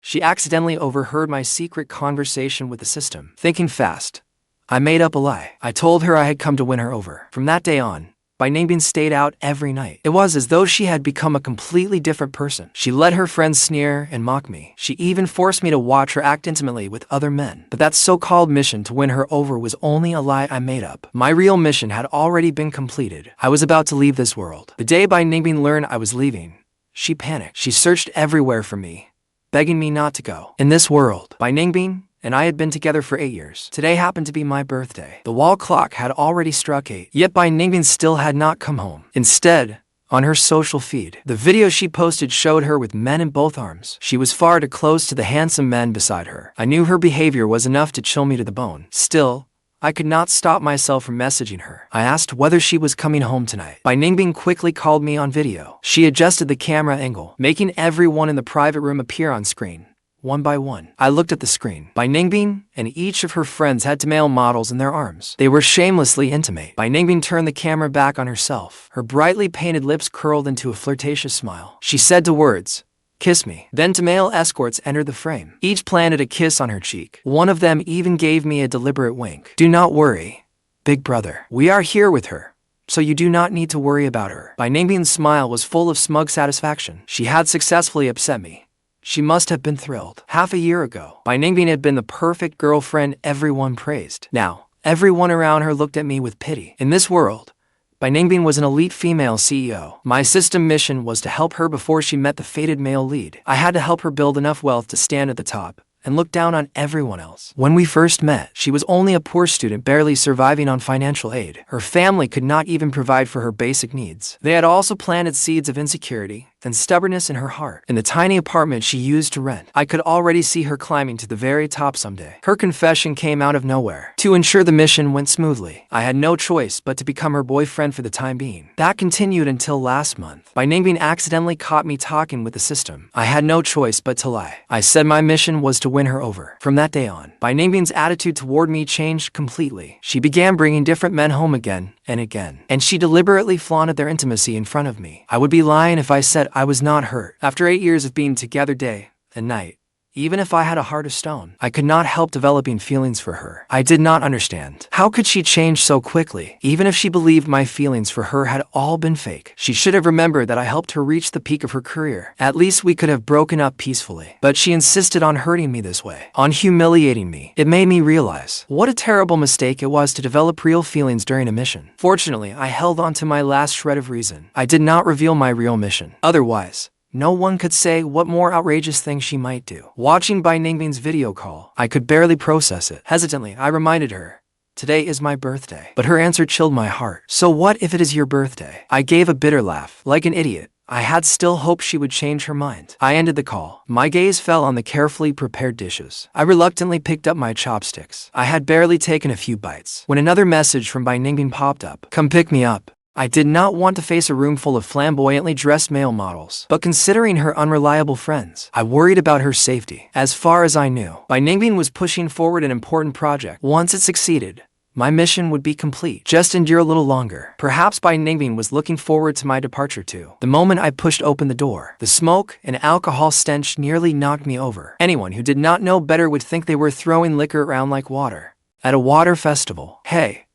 She accidentally overheard my secret conversation with the system. Thinking fast, I made up a lie. I told her I had come to win her over. From that day on, Bai Ningbing stayed out every night. It was as though she had become a completely different person. She let her friends sneer and mock me. She even forced me to watch her act intimately with other men. But that so-called mission to win her over was only a lie I made up. My real mission had already been completed. I was about to leave this world. The day Bai Ningbing learned I was leaving, she panicked. She searched everywhere for me, begging me not to go. In this world, Bai Ningbing and I had been together for 8 years. Today happened to be my birthday. The wall clock had already struck 8, yet Bai Ningbing still had not come home. Instead, on her social feed, the video she posted showed her with men in both arms. She was far too close to the handsome men beside her. I knew her behavior was enough to chill me to the bone. Still, I could not stop myself from messaging her. I asked whether she was coming home tonight. Bai Ningbing quickly called me on video. She adjusted the camera angle, making everyone in the private room appear on screen, one by one. I looked at the screen. Bai Ningbing and each of her friends had male models in their arms. They were shamelessly intimate. Bai Ningbing turned the camera back on herself. Her brightly painted lips curled into a flirtatious smile. She said to words, "Kiss me." Then two male escorts entered the frame. Each planted a kiss on her cheek. One of them even gave me a deliberate wink. "Do not worry, big brother. We are here with her, so you do not need to worry about her." Bai Ningbing's smile was full of smug satisfaction. She had successfully upset me. She must have been thrilled. Half a year ago, Bai Ningbing had been the perfect girlfriend everyone praised. Now, everyone around her looked at me with pity. In this world, Bai Ningbing was an elite female CEO. My system mission was to help her before she met the fated male lead. I had to help her build enough wealth to stand at the top and look down on everyone else. When we first met, she was only a poor student barely surviving on financial aid. Her family could not even provide for her basic needs. They had also planted seeds of insecurity and stubbornness in her heart. In the tiny apartment she used to rent, I could already see her climbing to the very top someday. Her confession came out of nowhere. To ensure the mission went smoothly, I had no choice but to become her boyfriend for the time being. That continued until last month. Bai Ningbing accidentally caught me talking with the system. I had no choice but to lie. I said my mission was to win her over. From that day on, Bai Ningbing's attitude toward me changed completely. She began bringing different men home again and again, and she deliberately flaunted their intimacy in front of me. I would be lying if I said I was not hurt. After 8 years of being together day and night, even if I had a heart of stone, I could not help developing feelings for her. I did not understand. How could she change so quickly? Even if she believed my feelings for her had all been fake, she should have remembered that I helped her reach the peak of her career. At least we could have broken up peacefully. But she insisted on hurting me this way, on humiliating me. It made me realize what a terrible mistake it was to develop real feelings during a mission. Fortunately, I held on to my last shred of reason. I did not reveal my real mission. Otherwise, no one could say what more outrageous thing she might do. Watching Bai Ningbing's video call, I could barely process it. Hesitantly, I reminded her, "Today is my birthday." But her answer chilled my heart. "So what if it is your birthday?" I gave a bitter laugh. Like an idiot, I had still hoped she would change her mind. I ended the call. My gaze fell on the carefully prepared dishes. I reluctantly picked up my chopsticks. I had barely taken a few bites when another message from Bai Ningbing popped up. "Come pick me up." I did not want to face a room full of flamboyantly dressed male models, but considering her unreliable friends, I worried about her safety. As far as I knew, Bai Ningbing was pushing forward an important project. Once it succeeded, my mission would be complete. Just endure a little longer. Perhaps Bai Ningbing was looking forward to my departure too. The moment I pushed open the door, the smoke and alcohol stench nearly knocked me over. Anyone who did not know better would think they were throwing liquor around like water at a water festival. "Hey,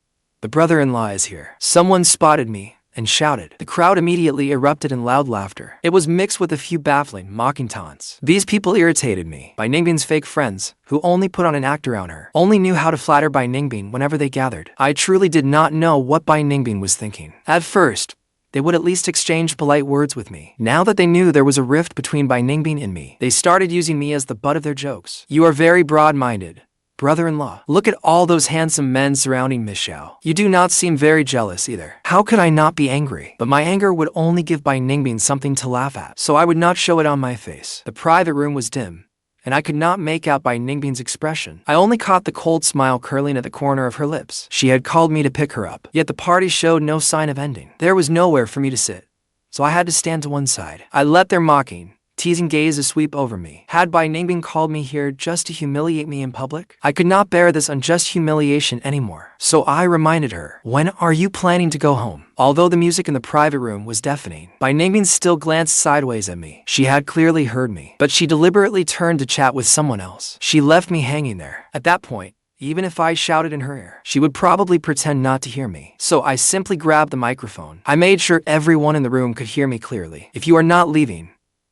the brother-in-law is here." Someone spotted me and shouted. The crowd immediately erupted in loud laughter. It was mixed with a few baffling, mocking taunts. These people irritated me. Bai Ningbing's fake friends, who only put on an act around her, only knew how to flatter Bai Ningbing whenever they gathered. I truly did not know what Bai Ningbing was thinking. At first, they would at least exchange polite words with me. Now that they knew there was a rift between Bai Ningbing and me, they started using me as the butt of their jokes. "You are very broad-minded, brother-in-law. Look at all those handsome men surrounding Miss Xiao. You do not seem very jealous either." How could I not be angry? But my anger would only give Bai Ningbing something to laugh at, so I would not show it on my face. The private room was dim, and I could not make out Bai Ningbing's expression. I only caught the cold smile curling at the corner of her lips. She had called me to pick her up, yet the party showed no sign of ending. There was nowhere for me to sit, so I had to stand to one side. I let their mocking, teasing gazes sweep over me. Had Bai Ningbing called me here just to humiliate me in public? I could not bear this unjust humiliation anymore. So I reminded her, when are you planning to go home? Although the music in the private room was deafening, Bai Ningbing still glanced sideways at me. She had clearly heard me, but she deliberately turned to chat with someone else. She left me hanging there. At that point, even if I shouted in her ear, she would probably pretend not to hear me. So I simply grabbed the microphone. I made sure everyone in the room could hear me clearly. If you are not leaving,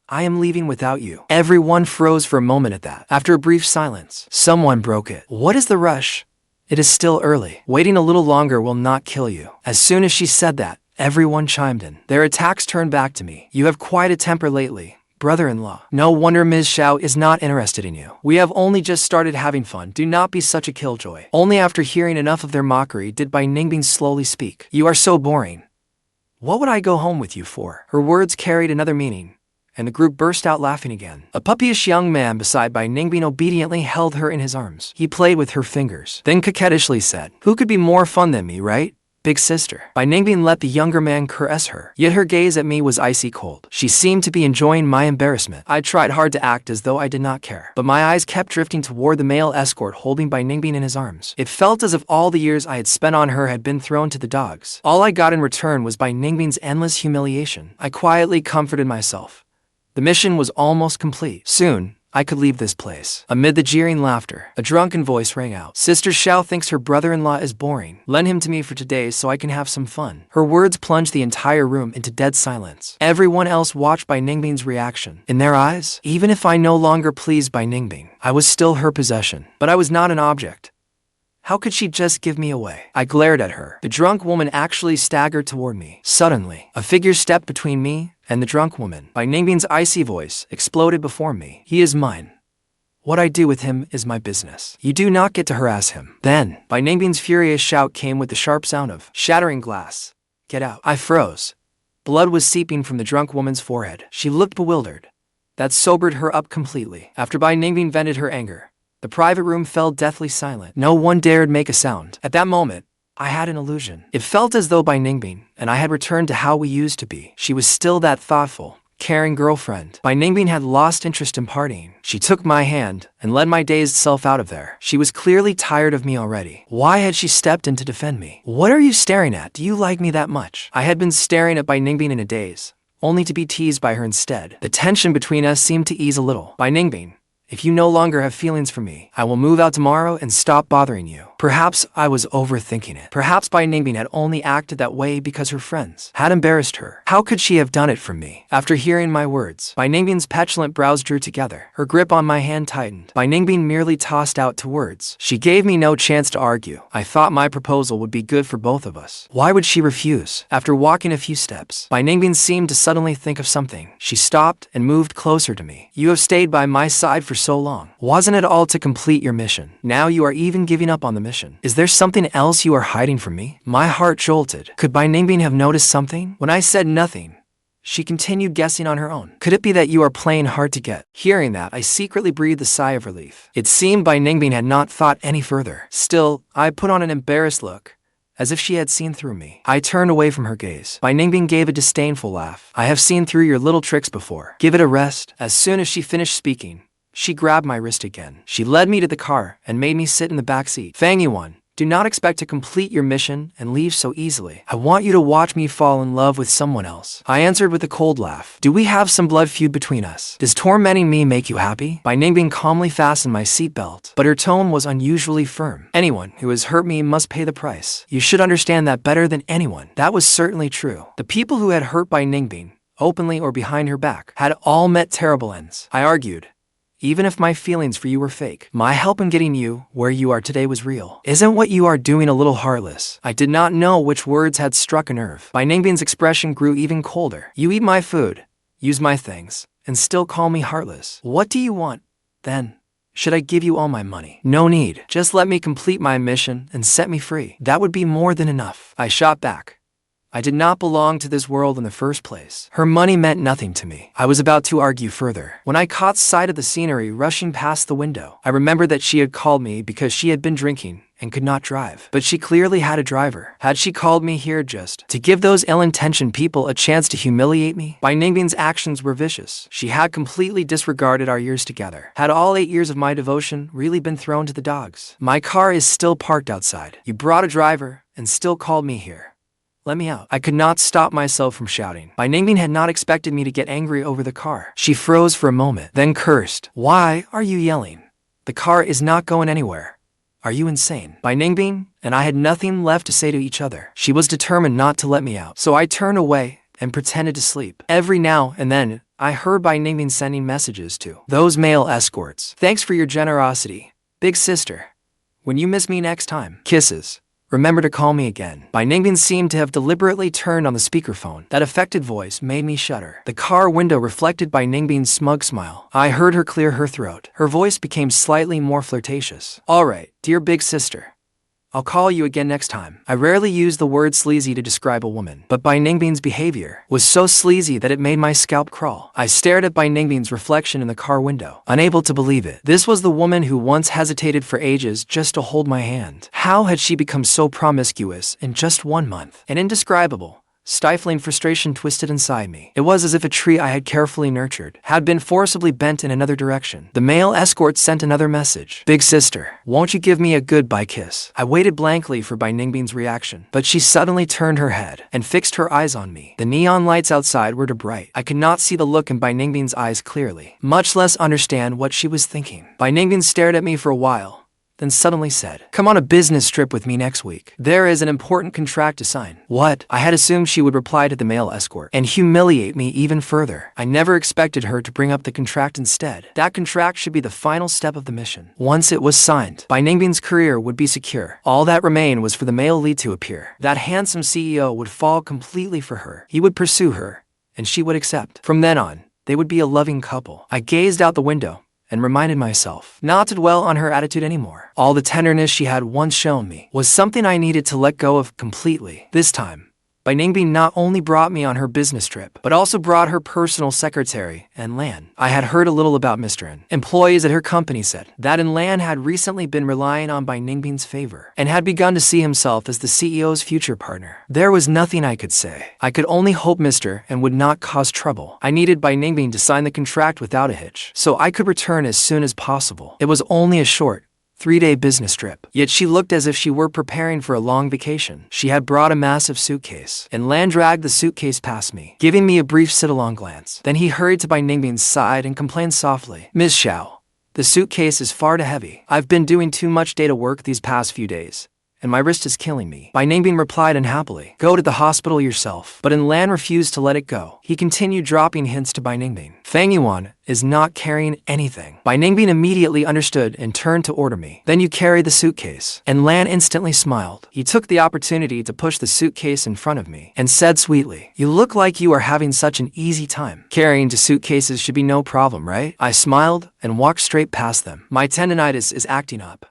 I am leaving without you. Everyone froze for a moment at that. After a brief silence, someone broke it. What is the rush? It is still early. Waiting a little longer will not kill you. As soon as she said that, everyone chimed in. Their attacks turned back to me. You have quite a temper lately, brother-in-law. No wonder Ms. Xiao is not interested in you. We have only just started having fun. Do not be such a killjoy. Only after hearing enough of their mockery did Bai Ningbing slowly speak. You are so boring. What would I go home with you for? Her words carried another meaning, and the group burst out laughing again. A puppyish young man beside Bai Ningbing obediently held her in his arms. He played with her fingers, then coquettishly said, "Who could be more fun than me, right? Big sister." Bai Ningbing let the younger man caress her, yet her gaze at me was icy cold. She seemed to be enjoying my embarrassment. I tried hard to act as though I did not care, but my eyes kept drifting toward the male escort holding Bai Ningbing in his arms. It felt as if all the years I had spent on her had been thrown to the dogs. All I got in return was Bai Ningbing's endless humiliation. I quietly comforted myself. The mission was almost complete. Soon, I could leave this place. Amid the jeering laughter, a drunken voice rang out. Sister Xiao thinks her brother-in-law is boring. Lend him to me for today so I can have some fun. Her words plunged the entire room into dead silence. Everyone else watched Bai Ningbing's reaction. In their eyes, even if I no longer pleased Bai Ningbing, I was still her possession. But I was not an object. How could she just give me away? I glared at her. The drunk woman actually staggered toward me. Suddenly, a figure stepped between me and the drunk woman. Bai Ningbing's icy voice exploded before me. He is mine. What I do with him is my business. You do not get to harass him. Then, Bai Ningbing's furious shout came with the sharp sound of shattering glass. Get out. I froze. Blood was seeping from the drunk woman's forehead. She looked bewildered. That sobered her up completely. After Bai Ningbing vented her anger, the private room fell deathly silent. No one dared make a sound. At that moment, I had an illusion. It felt as though Bai Ningbing and I had returned to how we used to be. She was still that thoughtful, caring girlfriend. Bai Ningbing had lost interest in partying. She took my hand and led my dazed self out of there. She was clearly tired of me already. Why had she stepped in to defend me? What are you staring at? Do you like me that much? I had been staring at Bai Ningbing in a daze, only to be teased by her instead. The tension between us seemed to ease a little. Bai Ningbing, if you no longer have feelings for me, I will move out tomorrow and stop bothering you. Perhaps I was overthinking it. Perhaps Bai Ningbing had only acted that way because her friends had embarrassed her. How could she have done it for me? After hearing my words, Bai Ningbing's petulant brows drew together. Her grip on my hand tightened. Bai Ningbing merely tossed out two words. She gave me no chance to argue. I thought my proposal would be good for both of us. Why would she refuse? After walking a few steps, Bai Ningbing seemed to suddenly think of something. She stopped and moved closer to me. You have stayed by my side for so long. Wasn't it all to complete your mission? Now you are even giving up on the mission. Is there something else you are hiding from me? My heart jolted. Could Bai Ningbing have noticed something? When I said nothing, she continued guessing on her own. Could it be that you are playing hard to get? Hearing that, I secretly breathed a sigh of relief. It seemed Bai Ningbing had not thought any further. Still, I put on an embarrassed look, as if she had seen through me. I turned away from her gaze. Bai Ningbing gave a disdainful laugh. I have seen through your little tricks before. Give it a rest. As soon as she finished speaking, she grabbed my wrist again. She led me to the car and made me sit in the back seat. Fang Yuan, do not expect to complete your mission and leave so easily. I want you to watch me fall in love with someone else. I answered with a cold laugh. Do we have some blood feud between us? Does tormenting me make you happy? Bai Ningbing calmly fastened my seatbelt, but her tone was unusually firm. Anyone who has hurt me must pay the price. You should understand that better than anyone. That was certainly true. The people who had hurt Bai Ningbing, openly or behind her back, had all met terrible ends. I argued. Even if my feelings for you were fake, my help in getting you where you are today was real. Isn't what you are doing a little heartless? I did not know which words had struck a nerve. Bai Ningbing's expression grew even colder. You eat my food, use my things, and still call me heartless. What do you want, then? Should I give you all my money? No need. Just let me complete my mission and set me free. That would be more than enough. I shot back. I did not belong to this world in the first place. Her money meant nothing to me. I was about to argue further when I caught sight of the scenery rushing past the window. I remembered that she had called me because she had been drinking and could not drive. But she clearly had a driver. Had she called me here just to give those ill-intentioned people a chance to humiliate me? Bai Ningbing's actions were vicious. She had completely disregarded our years together. Had all 8 years of my devotion really been thrown to the dogs? My car is still parked outside. You brought a driver and still called me here. Let me out. I could not stop myself from shouting. Bai Ningbing had not expected me to get angry over the car. She froze for a moment, then cursed. Why are you yelling? The car is not going anywhere. Are you insane? Bai Ningbing and I had nothing left to say to each other. She was determined not to let me out, so I turned away and pretended to sleep. Every now and then, I heard Bai Ningbing sending messages to those male escorts. Thanks for your generosity, big sister. When you miss me next time, kisses. Remember to call me again. Bai Ningbing seemed to have deliberately turned on the speakerphone. That affected voice made me shudder. The car window reflected Bai Ningbing's smug smile. I heard her clear her throat. Her voice became slightly more flirtatious. All right, dear big sister. I'll call you again next time. I rarely use the word sleazy to describe a woman, but Bai Ningbing's behavior was so sleazy that it made my scalp crawl. I stared at Bai Ningbing's reflection in the car window, unable to believe it. This was the woman who once hesitated for ages just to hold my hand. How had she become so promiscuous in just 1 month? An indescribable, stifling frustration twisted inside me. It was as if a tree I had carefully nurtured had been forcibly bent in another direction. The male escort sent another message. Big sister, won't you give me a goodbye kiss? I waited blankly for Bai Ningbing's reaction, but she suddenly turned her head and fixed her eyes on me. The neon lights outside were too bright. I could not see the look in Bai Ningbing's eyes clearly, much less understand what she was thinking. Bai Ningbing stared at me for a while, then suddenly said, "Come on a business trip with me next week. There is an important contract to sign." What? I had assumed she would reply to the male escort and humiliate me even further. I never expected her to bring up the contract instead. That contract should be the final step of the mission. Once it was signed, Bai Ningbing's career would be secure. All that remained was for the male lead to appear. That handsome CEO would fall completely for her. He would pursue her, and she would accept. From then on, they would be a loving couple. I gazed out the window and reminded myself not to dwell on her attitude anymore. All the tenderness she had once shown me was something I needed to let go of completely. This time, Bai Ningbing not only brought me on her business trip, but also brought her personal secretary, and Lan. I had heard a little about Mr. N. Employees at her company said that Lan had recently been relying on Bai Ningbing's favor and had begun to see himself as the CEO's future partner. There was nothing I could say. I could only hope Mr. N would not cause trouble. I needed Bai Ningbing to sign the contract without a hitch, so I could return as soon as possible. It was only a short 3-day business trip, yet she looked as if she were preparing for a long vacation. She had brought a massive suitcase, and Lan dragged the suitcase past me, giving me a brief sit-along glance. Then he hurried to Bai Ningbing's side and complained softly, "Ms. Xiao, the suitcase is far too heavy. I've been doing too much data work these past few days, and my wrist is killing me." Bai Ningbing replied unhappily, "Go to the hospital yourself." But Lan refused to let it go. He continued dropping hints to Bai Ningbing. "Fang Yuan is not carrying anything." Bai Ningbing immediately understood and turned to order me. "Then you carry the suitcase." And Lan instantly smiled. He took the opportunity to push the suitcase in front of me and said sweetly, "You look like you are having such an easy time. Carrying 2 suitcases should be no problem, right?" I smiled and walked straight past them. "My tendonitis is acting up.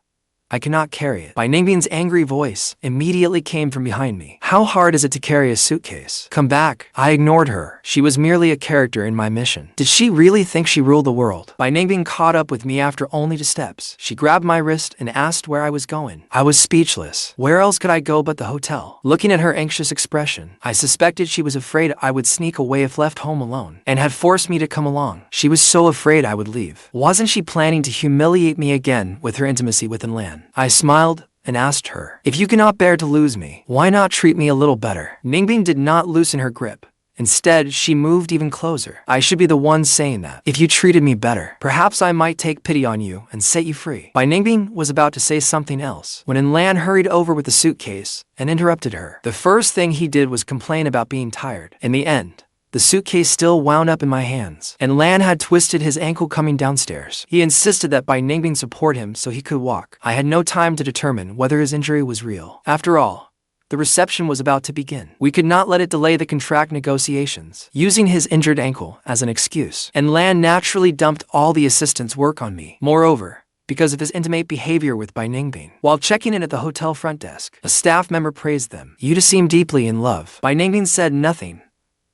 I cannot carry it." Bai Ningbing's angry voice immediately came from behind me. "How hard is it to carry a suitcase? Come back." I ignored her. She was merely a character in my mission. Did she really think she ruled the world? Bai Ningbing caught up with me after only 2 steps. She grabbed my wrist and asked where I was going. I was speechless. Where else could I go but the hotel? Looking at her anxious expression, I suspected she was afraid I would sneak away if left home alone, and had forced me to come along. She was so afraid I would leave. Wasn't she planning to humiliate me again with her intimacy with Lan? I smiled and asked her, "If you cannot bear to lose me, why not treat me a little better?" Ningbing did not loosen her grip. Instead, she moved even closer. I should be the one saying that. "If you treated me better, perhaps I might take pity on you and set you free." Bai Ningbing was about to say something else when Lan hurried over with the suitcase and interrupted her. The first thing he did was complain about being tired. In the end, the suitcase still wound up in my hands, and Lan had twisted his ankle coming downstairs. He insisted that Bai Ningbing support him so he could walk. I had no time to determine whether his injury was real. After all, the reception was about to begin. We could not let it delay the contract negotiations, using his injured ankle as an excuse. And Lan naturally dumped all the assistant's work on me. Moreover, because of his intimate behavior with Bai Ningbing. While checking in at the hotel front desk, a staff member praised them. "You two seem deeply in love." Bai Ningbing said nothing,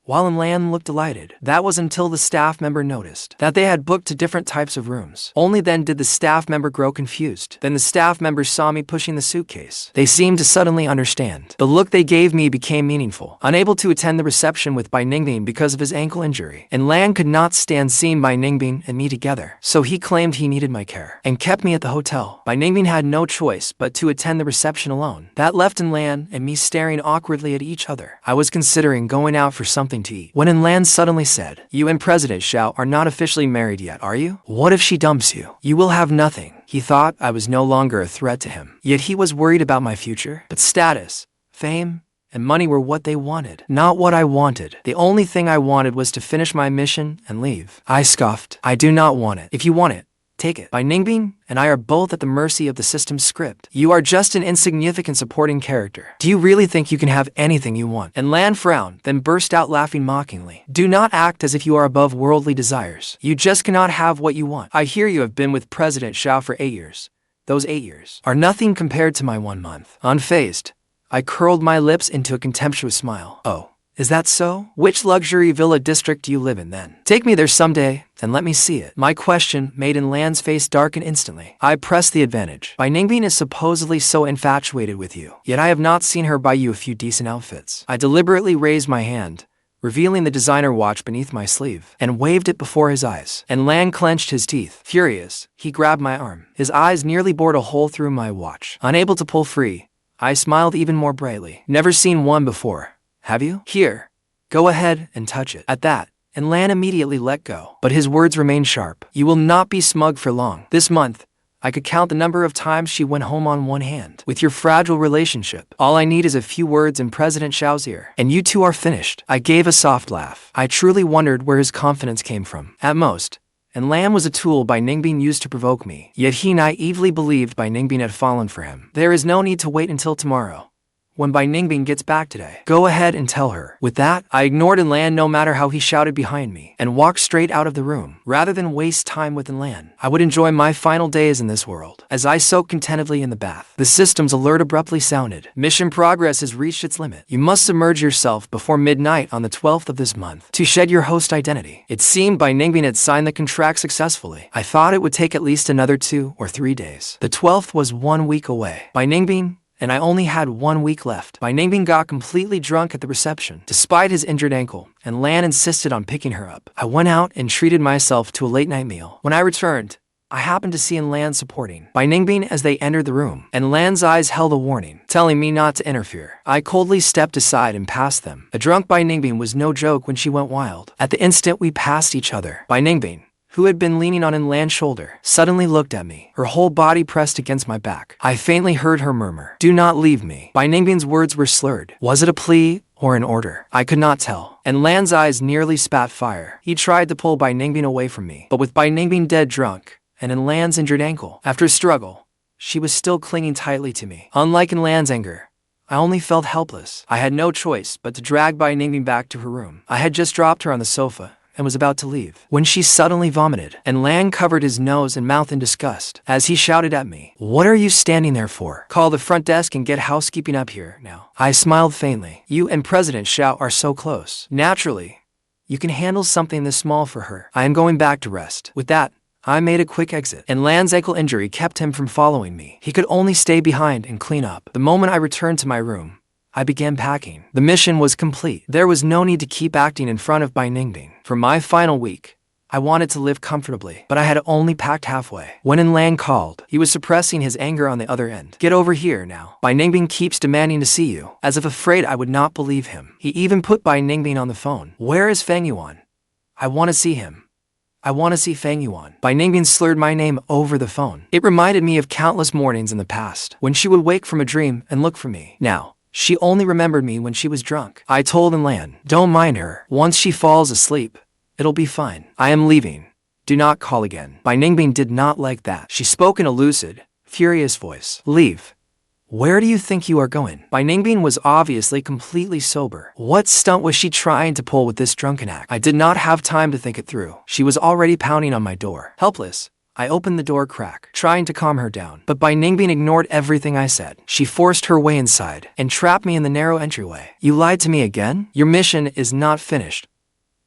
while Lan looked delighted. That was until the staff member noticed that they had booked 2 different types of rooms. Only then did the staff member grow confused. Then the staff member saw me pushing the suitcase. They seemed to suddenly understand. The look they gave me became meaningful. Unable to attend the reception with Bai Ningbing because of his ankle injury, and Lan could not stand seeing Bai Ningbing and me together, so he claimed he needed my care and kept me at the hotel. Bai Ningbing had no choice but to attend the reception alone. That left Lan and me staring awkwardly at each other. I was considering going out for something to eat when Lan suddenly said, "You and President Xiao are not officially married yet, are you? What if she dumps you? You will have nothing." He thought I was no longer a threat to him, yet he was worried about my future. But status, fame, and money were what they wanted, not what I wanted. The only thing I wanted was to finish my mission and leave. I scoffed. "I do not want it. If you want it, take it." Bai Ningbing and I are both at the mercy of the system's script. "You are just an insignificant supporting character. Do you really think you can have anything you want?" And Lan frowned, then burst out laughing mockingly. "Do not act as if you are above worldly desires. You just cannot have what you want. I hear you have been with President Xiao for 8 years. Those 8 years are nothing compared to my 1 month." Unfazed, I curled my lips into a contemptuous smile. "Oh, is that so? Which luxury villa district do you live in then? Take me there someday and let me see it." My question made Lan's face darken instantly. "I press the advantage. Bai Ningbing is supposedly so infatuated with you, yet I have not seen her buy you a few decent outfits." I deliberately raised my hand, revealing the designer watch beneath my sleeve, and waved it before his eyes. And Lan clenched his teeth. Furious, he grabbed my arm. His eyes nearly bored a hole through my watch. Unable to pull free, I smiled even more brightly. "Never seen one before, have you? Here, go ahead and touch it." At that, and Lan immediately let go. But his words remained sharp. "You will not be smug for long. This month, I could count the number of times she went home on one hand. With your fragile relationship, all I need is a few words in President Xiao's ear, and you two are finished." I gave a soft laugh. I truly wondered where his confidence came from. At most, and Lan was a tool Bai Ningbing used to provoke me, yet he naively believed Bai Ningbing had fallen for him. "There is no need to wait until tomorrow. When Bai Ningbing gets back today, go ahead and tell her." With that, I ignored Lan no matter how he shouted behind me, and walked straight out of the room. Rather than waste time with Lan, I would enjoy my final days in this world. As I soaked contentedly in the bath, the system's alert abruptly sounded. "Mission progress has reached its limit. You must submerge yourself before midnight on the 12th of this month to shed your host identity." It seemed Bai Ningbing had signed the contract successfully. I thought it would take at least another 2 or 3 days. The 12th was 1 week away. Bai Ningbing and I only had 1 week left. Bai Ningbing got completely drunk at the reception, despite his injured ankle, and Lan insisted on picking her up. I went out and treated myself to a late-night meal. When I returned, I happened to see Lan supporting Bai Ningbing as they entered the room, and Lan's eyes held a warning, telling me not to interfere. I coldly stepped aside and passed them. The drunk Bai Ningbing was no joke when she went wild. At the instant we passed each other, Bai Ningbing, who had been leaning on Lan's shoulder, suddenly looked at me, her whole body pressed against my back. I faintly heard her murmur, "Do not leave me." Bai Ningbing's words were slurred. Was it a plea or an order? I could not tell, and Lan's eyes nearly spat fire. He tried to pull Bai Ningbing away from me, but with Bai Ningbing dead drunk, and in Lan's injured ankle, after a struggle, she was still clinging tightly to me. Unlike in Lan's anger, I only felt helpless. I had no choice but to drag Bai Ningbing back to her room. I had just dropped her on the sofa and was about to leave when she suddenly vomited, and Lan covered his nose and mouth in disgust as he shouted at me, "What are you standing there for? Call the front desk and get housekeeping up here now." I smiled faintly. "You and President Xiao are so close. Naturally, you can handle something this small for her. I am going back to rest." With that, I made a quick exit, and Lan's ankle injury kept him from following me. He could only stay behind and clean up. The moment I returned to my room, I began packing. The mission was complete. There was no need to keep acting in front of Bai Ningbing. For my final week, I wanted to live comfortably, but I had only packed halfway. When Lan called, he was suppressing his anger on the other end. "Get over here now. Bai Ningbing keeps demanding to see you," as if afraid I would not believe him. He even put Bai Ningbing on the phone. "Where is Fang Yuan? I want to see him. I want to see Fang Yuan." Bai Ningbing slurred my name over the phone. It reminded me of countless mornings in the past, when she would wake from a dream and look for me. Now, she only remembered me when she was drunk. I told Lan, "Don't mind her. Once she falls asleep, it'll be fine. I am leaving. Do not call again." Bai Ningbing did not like that. She spoke in a lucid, furious voice. "Leave. Where do you think you are going?" Bai Ningbing was obviously completely sober. What stunt was she trying to pull with this drunken act? I did not have time to think it through. She was already pounding on my door. Helpless, I opened the door crack, trying to calm her down. But Bai Ningbing ignored everything I said. She forced her way inside and trapped me in the narrow entryway. You lied to me again? Your mission is not finished.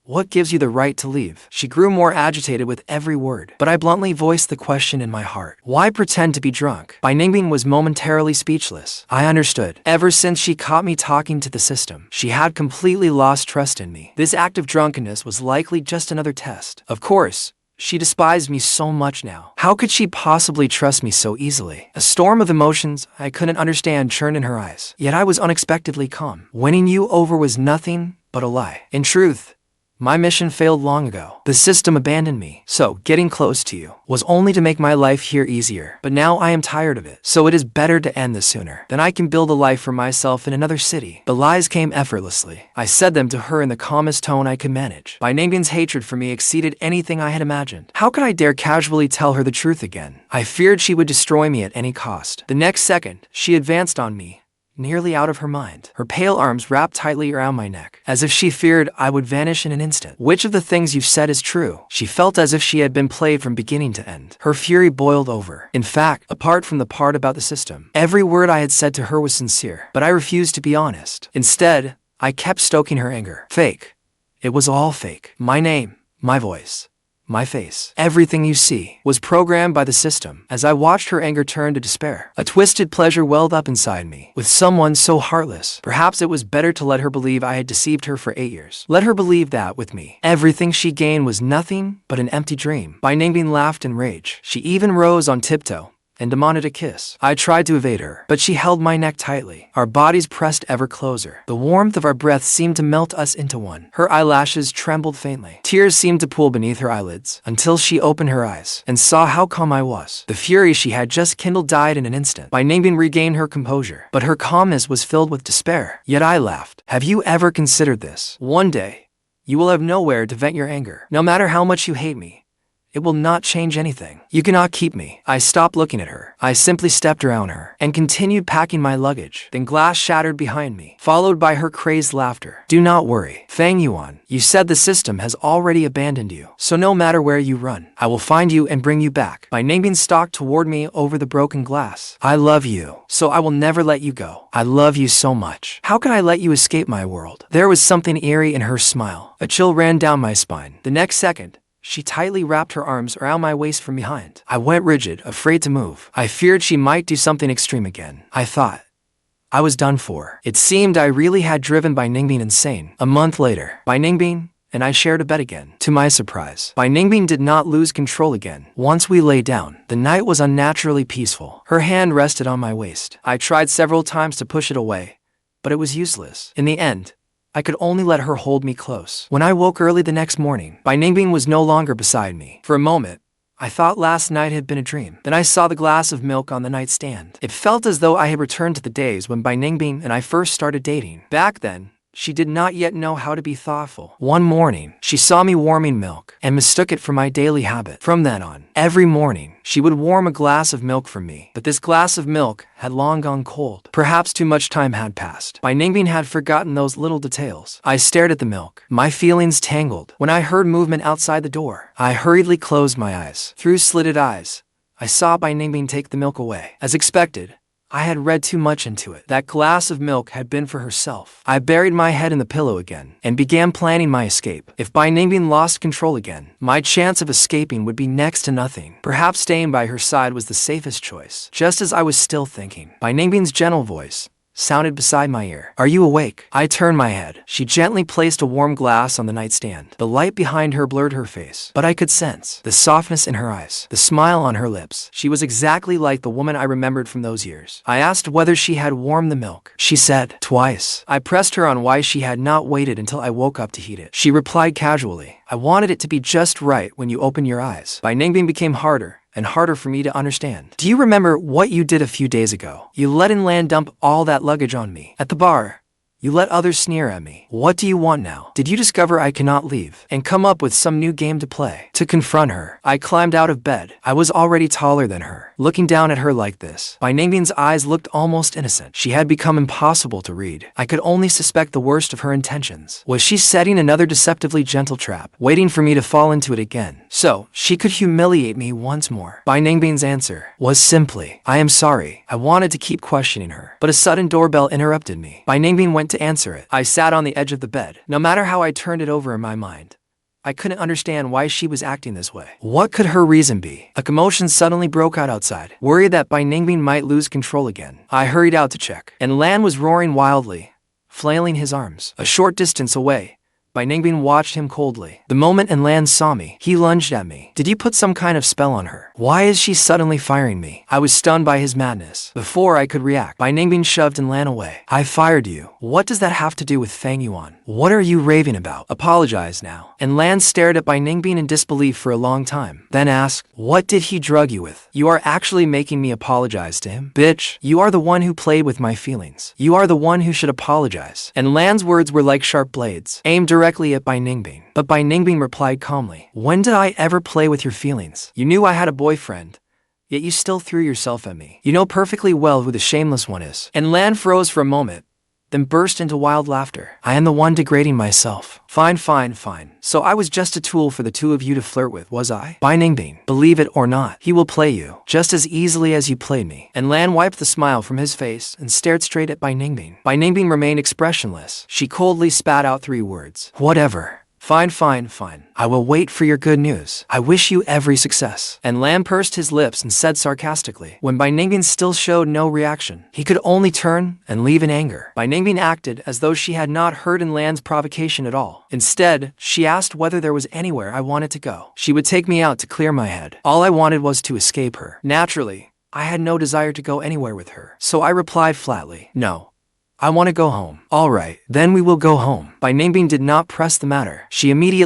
What gives you the right to leave? She grew more agitated with every word, but I bluntly voiced the question in my heart. Why pretend to be drunk? Bai Ningbing was momentarily speechless. I understood. Ever since she caught me talking to the system, she had completely lost trust in me. This act of drunkenness was likely just another test. Of course, she despised me so much now. How could she possibly trust me so easily? A storm of emotions I couldn't understand churned in her eyes. Yet I was unexpectedly calm. Winning you over was nothing but a lie. In truth, my mission failed long ago. The system abandoned me. So, getting close to you was only to make my life here easier. But now I am tired of it. So it is better to end this sooner. Then I can build a life for myself in another city. The lies came effortlessly. I said them to her in the calmest tone I could manage. Bai Ningbing's hatred for me exceeded anything I had imagined. How could I dare casually tell her the truth again? I feared she would destroy me at any cost. The next second, she advanced on me, nearly out of her mind. Her pale arms wrapped tightly around my neck, as if she feared I would vanish in an instant. Which of the things you've said is true? She felt as if she had been played from beginning to end. Her fury boiled over. In fact, apart from the part about the system, every word I had said to her was sincere, but I refused to be honest. Instead, I kept stoking her anger. Fake. It was all fake. My name, my voice, my face, everything you see, was programmed by the system. As I watched her anger turn to despair, a twisted pleasure welled up inside me. With someone so heartless, perhaps it was better to let her believe I had deceived her for 8 years. Let her believe that, with me, everything she gained was nothing but an empty dream. Bai Ningbing laughed in rage. She even rose on tiptoe and demanded a kiss. I tried to evade her, but she held my neck tightly. Our bodies pressed ever closer. The warmth of our breath seemed to melt us into one. Her eyelashes trembled faintly. Tears seemed to pool beneath her eyelids, until she opened her eyes and saw how calm I was. The fury she had just kindled died in an instant. Bai Ningbing regained her composure, but her calmness was filled with despair. Yet I laughed. Have you ever considered this? One day, you will have nowhere to vent your anger. No matter how much you hate me, it will not change anything. You cannot keep me. I stopped looking at her. I simply stepped around her and continued packing my luggage. Then glass shattered behind me, followed by her crazed laughter. Do not worry, Fang Yuan. You said the system has already abandoned you. So no matter where you run, I will find you and bring you back. Bai Ningbing stalked toward me over the broken glass. I love you, so I will never let you go. I love you so much. How could I let you escape my world? There was something eerie in her smile. A chill ran down my spine. The next second, she tightly wrapped her arms around my waist from behind. I went rigid, afraid to move. I feared she might do something extreme again. I thought I was done for. It seemed I really had driven Bai Ningbing insane. A month later, Bai Ningbing and I shared a bed again. To my surprise, Bai Ningbing did not lose control again. Once we lay down, the night was unnaturally peaceful. Her hand rested on my waist. I tried several times to push it away, but it was useless. In the end, I could only let her hold me close. When I woke early the next morning, Bai Ningbing was no longer beside me. For a moment, I thought last night had been a dream. Then I saw the glass of milk on the nightstand. It felt as though I had returned to the days when Bai Ningbing and I first started dating. Back then, she did not yet know how to be thoughtful. One morning, she saw me warming milk and mistook it for my daily habit. From then on, every morning, she would warm a glass of milk for me. But this glass of milk had long gone cold. Perhaps too much time had passed. Bai Ningbing had forgotten those little details. I stared at the milk, my feelings tangled. When I heard movement outside the door, I hurriedly closed my eyes. Through slitted eyes, I saw Bai Ningbing take the milk away. As expected, I had read too much into it. That glass of milk had been for herself. I buried my head in the pillow again and began planning my escape. If Bai Ningbing lost control again, my chance of escaping would be next to nothing. Perhaps staying by her side was the safest choice. Just as I was still thinking, Bai Ningbing's gentle voice sounded beside my ear. Are you awake? I turned my head. She gently placed a warm glass on the nightstand. The light behind her blurred her face, but I could sense the softness in her eyes, the smile on her lips. She was exactly like the woman I remembered from those years. I asked whether she had warmed the milk. She said, twice. I pressed her on why she had not waited until I woke up to heat it. She replied casually, I wanted it to be just right when you open your eyes. Bai Ningbing became harder and harder for me to understand. Do you remember what you did a few days ago? You let Inland dump all that luggage on me. At the bar, You let others sneer at me. What do you want now? Did you discover I cannot leave and come up with some new game to play? To confront her, I climbed out of bed. I was already taller than her. Looking down at her like this, Bai Ningbing's eyes looked almost innocent. She had become impossible to read. I could only suspect the worst of her intentions. Was she setting another deceptively gentle trap, waiting for me to fall into it again, so she could humiliate me once more? Bai Ningbing's answer was simply, I am sorry. I wanted to keep questioning her, but a sudden doorbell interrupted me. Bai Ningbing went to answer it. I sat on the edge of the bed. No matter how I turned it over in my mind, I couldn't understand why she was acting this way. What could her reason be? A commotion suddenly broke out outside. Worried that Bai Ningbing might lose control again, I hurried out to check, and Lan was roaring wildly, flailing his arms. A short distance away, Bai Ningbing watched him coldly. The moment Lan saw me, he lunged at me. Did you put some kind of spell on her? Why is she suddenly firing me? I was stunned by his madness. Before I could react, Bai Ningbing shoved Lan away. I fired you. What does that have to do with Fang Yuan? What are you raving about? Apologize now. Lan stared at Bai Ningbing in disbelief for a long time, then asked, what did he drug you with? You are actually making me apologize to him? Bitch, you are the one who played with my feelings. You are the one who should apologize. Lan's words were like sharp blades, aimed directly at Bai Ningbing. But Bai Ningbing replied calmly, when did I ever play with your feelings? You knew I had a boyfriend, yet you still threw yourself at me. You know perfectly well who the shameless one is. Lan froze for a moment, then burst into wild laughter. I am the one degrading myself. Fine. So I was just a tool for the two of you to flirt with, was I? Bai Ningbing, believe it or not, he will play you, just as easily as you played me. Lan wiped the smile from his face and stared straight at Bai Ningbing. Bai Ningbing remained expressionless. She coldly spat out 3 words. Whatever. Fine. I will wait for your good news. I wish you every success. Lan pursed his lips and said sarcastically. When Bai Ningbing still showed no reaction, he could only turn and leave in anger. Bai Ningbing acted as though she had not heard Lan's provocation at all. Instead, she asked whether there was anywhere I wanted to go. She would take me out to clear my head. All I wanted was to escape her. Naturally, I had no desire to go anywhere with her, so I replied flatly, no. I want to go home. All right, then we will go home. Bai Ningbing did not press the matter. She immediately